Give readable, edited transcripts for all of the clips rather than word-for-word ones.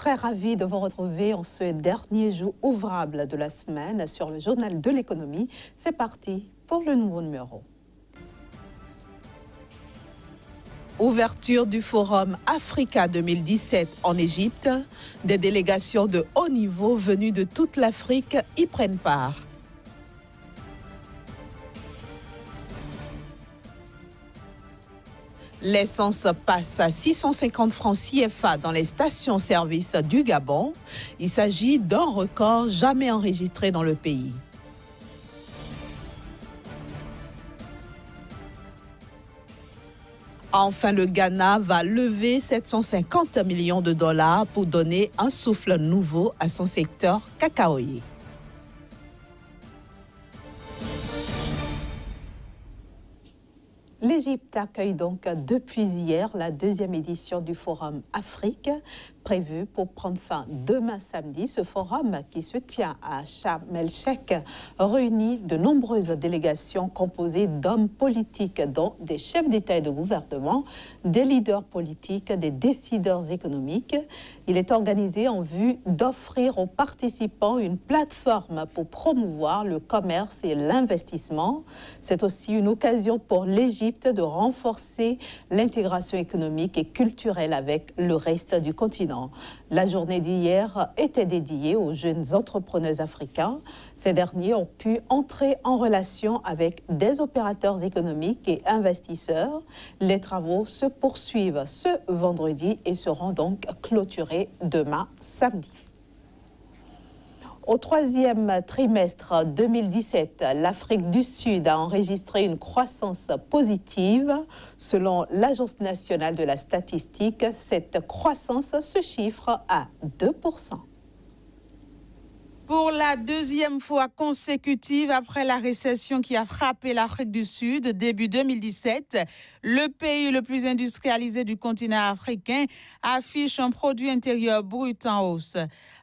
Très ravi de vous retrouver en ce dernier jour ouvrable de la semaine sur le journal de l'économie. C'est parti pour le nouveau numéro. Ouverture du Forum Africa 2017 en Égypte. Des délégations de haut niveau venues de toute l'Afrique y prennent part. L'essence passe à 650 francs CFA dans les stations-service du Gabon. Il s'agit d'un record jamais enregistré dans le pays. Enfin, le Ghana va lever 750 millions de dollars pour donner un souffle nouveau à son secteur cacaoyer. L'Égypte accueille donc depuis hier la deuxième édition du Forum Afrique, prévu pour prendre fin demain samedi. Ce forum qui se tient à Sharm el-Sheikh réunit de nombreuses délégations composées d'hommes politiques, dont des chefs d'État et de gouvernement, des leaders politiques, des décideurs économiques. Il est organisé en vue d'offrir aux participants une plateforme pour promouvoir le commerce et l'investissement. C'est aussi une occasion pour l'Égypte de renforcer l'intégration économique et culturelle avec le reste du continent. La journée d'hier était dédiée aux jeunes entrepreneurs africains. Ces derniers ont pu entrer en relation avec des opérateurs économiques et investisseurs. Les travaux se poursuivent ce vendredi et seront donc clôturés demain samedi. Au troisième trimestre 2017, l'Afrique du Sud a enregistré une croissance positive. Selon l'Agence nationale de la statistique, cette croissance se chiffre à 2%. Pour la deuxième fois consécutive après la récession qui a frappé l'Afrique du Sud début 2017, le pays le plus industrialisé du continent africain affiche un produit intérieur brut en hausse.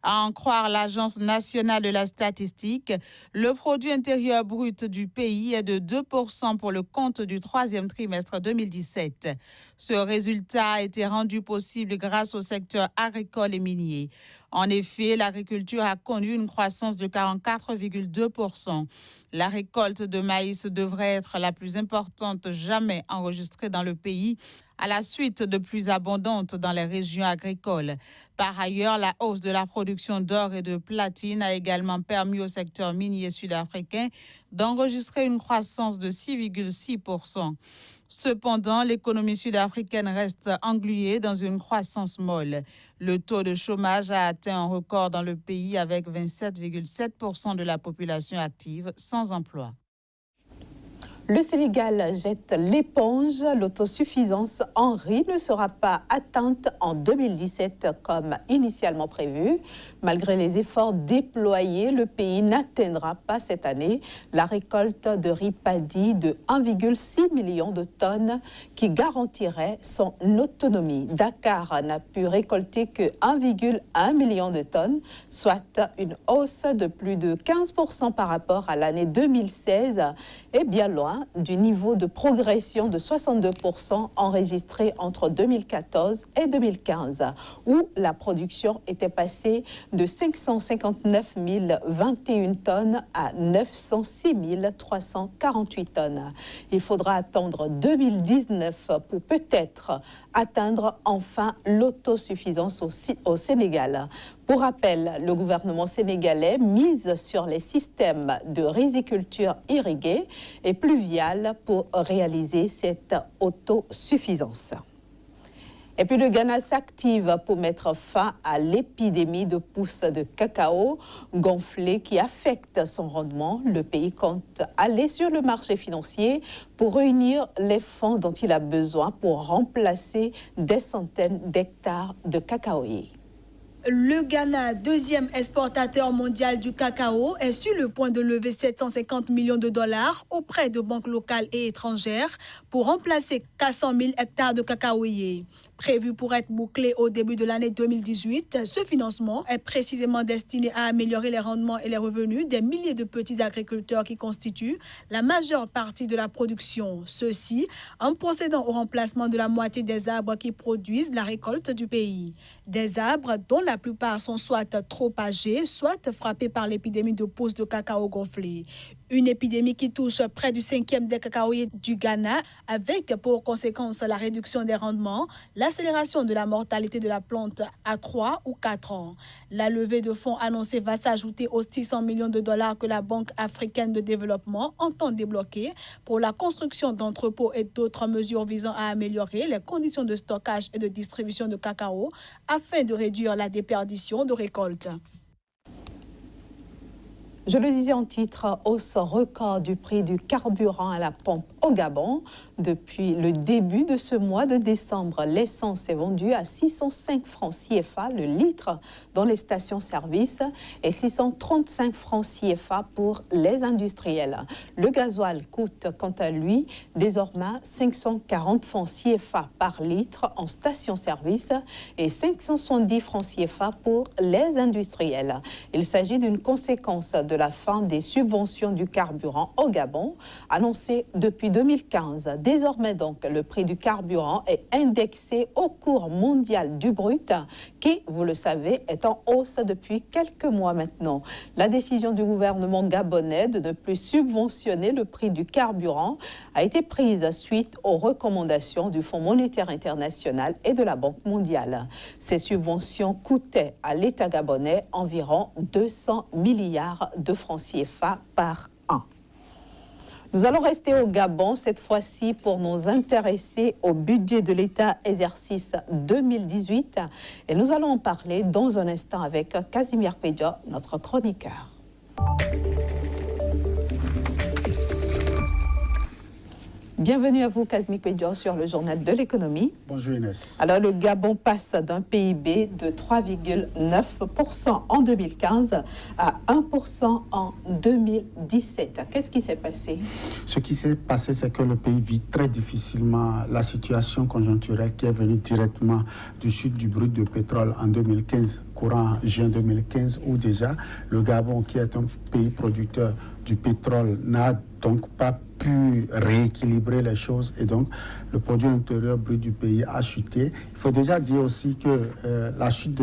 À en croire l'Agence nationale de la statistique, le produit intérieur brut du pays est de 2% pour le compte du troisième trimestre 2017. Ce résultat a été rendu possible grâce au secteur agricole et minier. En effet, l'agriculture a connu une croissance de 44,2%. La récolte de maïs devrait être la plus importante jamais enregistrée dans le pays, à la suite de pluies abondantes dans les régions agricoles. Par ailleurs, la hausse de la production d'or et de platine a également permis au secteur minier sud-africain d'enregistrer une croissance de 6,6%. Cependant, l'économie sud-africaine reste engluée dans une croissance molle. Le taux de chômage a atteint un record dans le pays avec 27,7% de la population active sans emploi. Le Sénégal jette l'éponge. L'autosuffisance en riz ne sera pas atteinte en 2017 comme initialement prévu. Malgré les efforts déployés, le pays n'atteindra pas cette année la récolte de riz paddy de 1,6 million de tonnes qui garantirait son autonomie. Dakar n'a pu récolter que 1,1 million de tonnes, soit une hausse de plus de 15% par rapport à l'année 2016 et bien loin du niveau de progression de 62% enregistré entre 2014 et 2015, où la production était passée de 559 021 tonnes à 906 348 tonnes. Il faudra attendre 2019 pour peut-être atteindre enfin l'autosuffisance au Sénégal. Pour rappel, le gouvernement sénégalais mise sur les systèmes de riziculture irriguée et pluviale pour réaliser cette autosuffisance. Et puis le Ghana s'active pour mettre fin à l'épidémie de pousses de cacao gonflées qui affecte son rendement. Le pays compte aller sur le marché financier pour réunir les fonds dont il a besoin pour remplacer des centaines d'hectares de cacaoyers. Le Ghana, deuxième exportateur mondial du cacao, est sur le point de lever 750 millions de dollars auprès de banques locales et étrangères pour remplacer 400 000 hectares de cacaoyers. Prévu pour être bouclé au début de l'année 2018, ce financement est précisément destiné à améliorer les rendements et les revenus des milliers de petits agriculteurs qui constituent la majeure partie de la production. Ceci en procédant au remplacement de la moitié des arbres qui produisent la récolte du pays. Des arbres dont la plupart sont soit trop âgés, soit frappés par l'épidémie de pousse de cacao gonflé. Une épidémie qui touche près du 5e des cacaoyers du Ghana, avec pour conséquence la réduction des rendements, l'accélération de la mortalité de la plante à 3 ou 4 ans. La levée de fonds annoncée va s'ajouter aux 600 millions de dollars que la Banque africaine de développement entend débloquer pour la construction d'entrepôts et d'autres mesures visant à améliorer les conditions de stockage et de distribution de cacao afin de réduire la déperdition de récoltes. Je le disais en titre, hausse record du prix du carburant à la pompe au Gabon. Depuis le début de ce mois de décembre, l'essence est vendue à 605 francs CFA le litre dans les stations-service et 635 francs CFA pour les industriels. Le gasoil coûte quant à lui désormais 540 francs CFA par litre en station-service et 570 francs CFA pour les industriels. Il s'agit d'une conséquence de la fin des subventions du carburant au Gabon, annoncée depuis 2015. Désormais donc, le prix du carburant est indexé au cours mondial du brut, qui, vous le savez, est en hausse depuis quelques mois maintenant. La décision du gouvernement gabonais de ne plus subventionner le prix du carburant a été prise suite aux recommandations du Fonds monétaire international et de la Banque mondiale. Ces subventions coûtaient à l'État gabonais environ 200 milliards de francs CFA par an. Nous allons rester au Gabon cette fois-ci pour nous intéresser au budget de l'État exercice 2018 et nous allons en parler dans un instant avec Casimir Pédio, notre chroniqueur. Bienvenue à vous, Casimir Pédio, sur le journal de l'économie. Bonjour Inès. Alors, le Gabon passe d'un PIB de 3,9% en 2015 à 1% en 2017. Qu'est-ce qui s'est passé? Ce qui s'est passé, c'est que le pays vit très difficilement la situation conjoncturelle qui est venue directement du chute du brut de pétrole en 2015, courant juin 2015, où déjà le Gabon, qui est un pays producteur du pétrole, n'a donc pas pu rééquilibrer les choses et donc le produit intérieur brut du pays a chuté. Il faut déjà dire aussi que la chute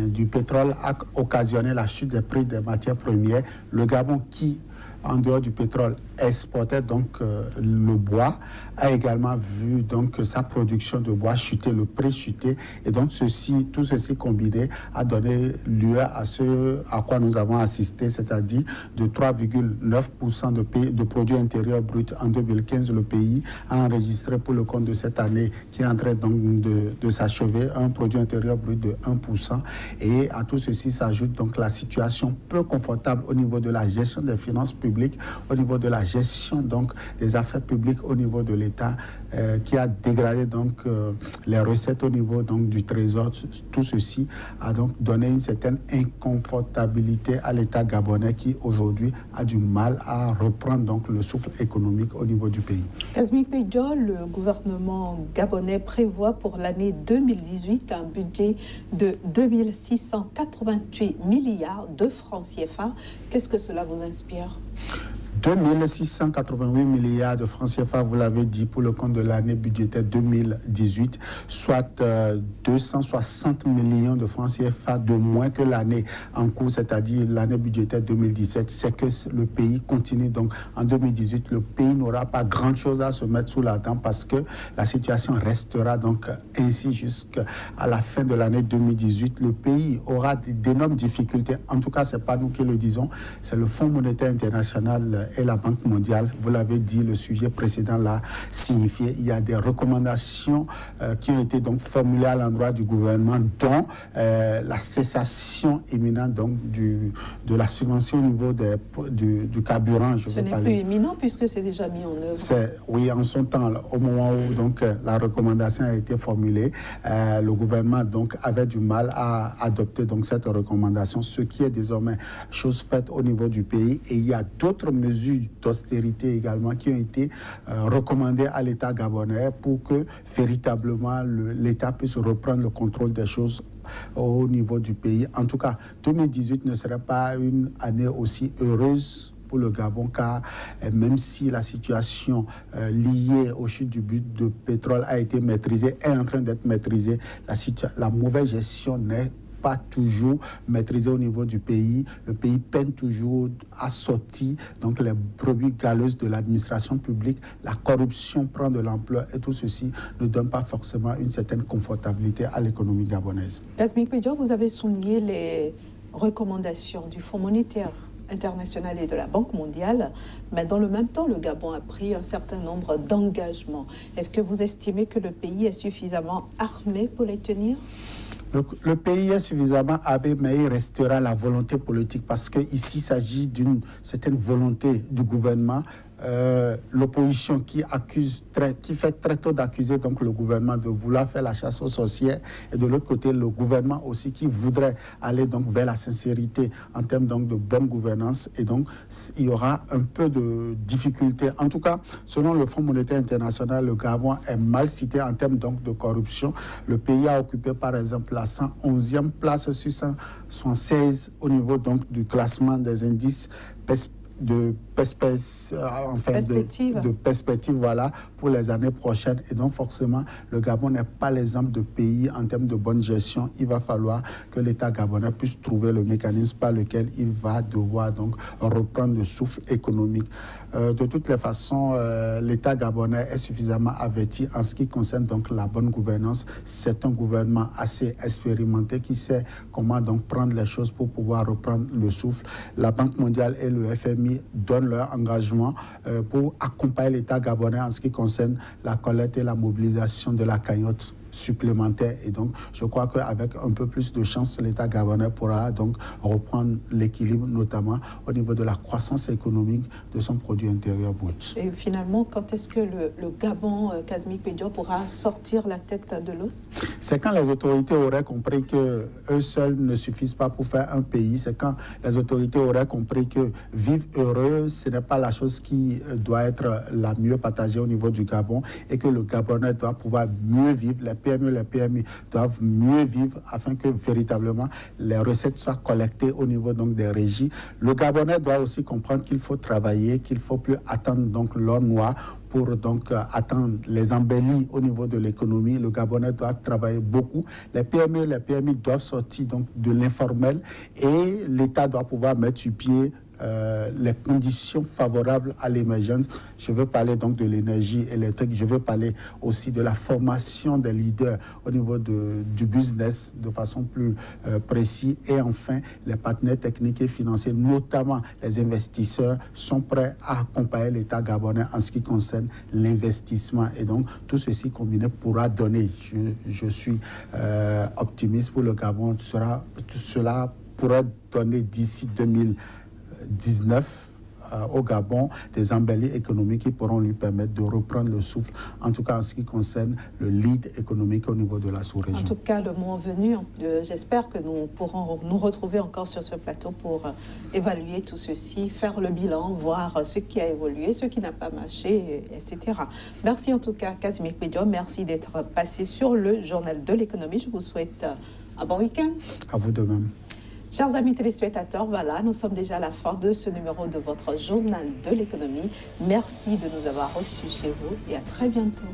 du pétrole a occasionné la chute des prix des matières premières. Le Gabon, qui en dehors du pétrole exportait donc le bois, a également vu donc sa production de bois chuter, le prix chuter, et donc tout ceci combiné a donné lieu à ce à quoi nous avons assisté, c'est-à-dire de 3,9% de produit intérieur brut en 2015. Le pays a enregistré pour le compte de cette année qui est en train donc de s'achever un produit intérieur brut de 1%, et à tout ceci s'ajoute donc la situation peu confortable au niveau de la gestion des finances publiques, au niveau de la gestion donc des affaires publiques au niveau de l'État, qui a dégradé donc les recettes au niveau donc du trésor. Tout ceci a donc donné une certaine inconfortabilité à l'État gabonais qui aujourd'hui a du mal à reprendre donc le souffle économique au niveau du pays. Casimir Pédio, le gouvernement gabonais prévoit pour l'année 2018 un budget de 2688 milliards de francs CFA. Qu'est-ce que cela vous inspire? 2688 milliards de francs CFA, vous l'avez dit, pour le compte de l'année budgétaire 2018, soit 260 millions de francs CFA de moins que l'année en cours, c'est-à-dire l'année budgétaire 2017. C'est que le pays continue. Donc en 2018, le pays n'aura pas grand-chose à se mettre sous la dent parce que la situation restera donc ainsi jusqu'à la fin de l'année 2018. Le pays aura d'énormes difficultés. En tout cas, ce n'est pas nous qui le disons, c'est le Fonds monétaire international et la Banque mondiale. Vous l'avez dit, le sujet précédent l'a signifié. Il y a des recommandations qui ont été donc formulées à l'endroit du gouvernement, dont la cessation imminente donc de la subvention au niveau du carburant. Ce n'est plus imminent puisque c'est déjà mis en œuvre. Oui, en son temps, au moment où donc la recommandation a été formulée, le gouvernement donc avait du mal à adopter donc cette recommandation, ce qui est désormais chose faite au niveau du pays. Et il y a d'autres mesures mesures d'austérité également qui ont été recommandées à l'État gabonais pour que véritablement l'État puisse reprendre le contrôle des choses au niveau du pays. En tout cas, 2018 ne serait pas une année aussi heureuse pour le Gabon, car même si la situation liée aux chutes du but de pétrole a été maîtrisée, est en train d'être maîtrisée, la mauvaise gestion n'est pas toujours maîtrisée au niveau du pays. Le pays peine toujours à sortir donc les brebis galeuses de l'administration publique. La corruption prend de l'ampleur et tout ceci ne donne pas forcément une certaine confortabilité à l'économie gabonaise. Kazmik Pedjo, vous avez souligné les recommandations du Fonds monétaire international et de la Banque mondiale, mais dans le même temps, le Gabon a pris un certain nombre d'engagements. Est-ce que vous estimez que le pays est suffisamment armé pour les tenir ? Le pays est suffisamment armé, mais il restera la volonté politique parce qu'ici, il s'agit d'une certaine volonté du gouvernement. L'opposition qui fait très tôt d'accuser donc le gouvernement de vouloir faire la chasse aux sorcières, et de l'autre côté le gouvernement aussi qui voudrait aller donc vers la sincérité en termes donc de bonne gouvernance, et donc il y aura un peu de difficulté. En tout cas, selon le Fonds monétaire international, le Gabon est mal cité en termes donc de corruption. Le pays a occupé par exemple la 111e place sur 116 au niveau donc du classement des indices de perspective, voilà, pour les années prochaines. Et donc forcément, le Gabon n'est pas l'exemple de pays en termes de bonne gestion. Il va falloir que l'État gabonais puisse trouver le mécanisme par lequel il va devoir donc reprendre le souffle économique. De toutes les façons, l'État gabonais est suffisamment averti en ce qui concerne donc la bonne gouvernance. C'est un gouvernement assez expérimenté qui sait comment donc prendre les choses pour pouvoir reprendre le souffle. La Banque mondiale et le FMI donnent leur engagement pour accompagner l'État gabonais en ce qui concerne la collecte et la mobilisation de la cagnotte supplémentaire. Et donc, je crois qu'avec un peu plus de chance, l'État gabonais pourra donc reprendre l'équilibre, notamment au niveau de la croissance économique de son produit intérieur brut. Et finalement, quand est-ce que le Gabon, Kazmik Pedjo, pourra sortir la tête de l'eau? C'est quand les autorités auraient compris qu'eux seuls ne suffisent pas pour faire un pays. C'est quand les autorités auraient compris que vivre heureux, ce n'est pas la chose qui doit être la mieux partagée au niveau du Gabon, et que le Gabonais doit pouvoir mieux vivre. Les PMI doivent mieux vivre afin que véritablement les recettes soient collectées au niveau donc des régies. Le Gabonais doit aussi comprendre qu'il faut travailler, qu'il ne faut plus attendre donc l'or noir pour donc attendre les embellis au niveau de l'économie. Le Gabonais doit travailler beaucoup. Les PMI doivent sortir donc de l'informel, et l'État doit pouvoir mettre sur pied les conditions favorables à l'émergence. Je veux parler donc de l'énergie électrique, je veux parler aussi de la formation des leaders au niveau du business de façon plus précise, et enfin les partenaires techniques et financiers, notamment les investisseurs, sont prêts à accompagner l'État gabonais en ce qui concerne l'investissement, et donc tout ceci combiné pourra donner, je suis optimiste pour le Gabon, cela pourrait donner d'ici 2019 au Gabon des embellis économiques qui pourront lui permettre de reprendre le souffle, en tout cas en ce qui concerne le lead économique au niveau de la sous-région. En tout cas, le moment venu, j'espère que nous pourrons nous retrouver encore sur ce plateau pour évaluer tout ceci, faire le bilan, voir ce qui a évolué, ce qui n'a pas marché, etc. Merci en tout cas, Kazmik Pedjo, merci d'être passé sur le journal de l'économie. Je vous souhaite un bon week-end. À vous de même. Chers amis téléspectateurs, voilà, nous sommes déjà à la fin de ce numéro de votre journal de l'économie. Merci de nous avoir reçus chez vous et à très bientôt.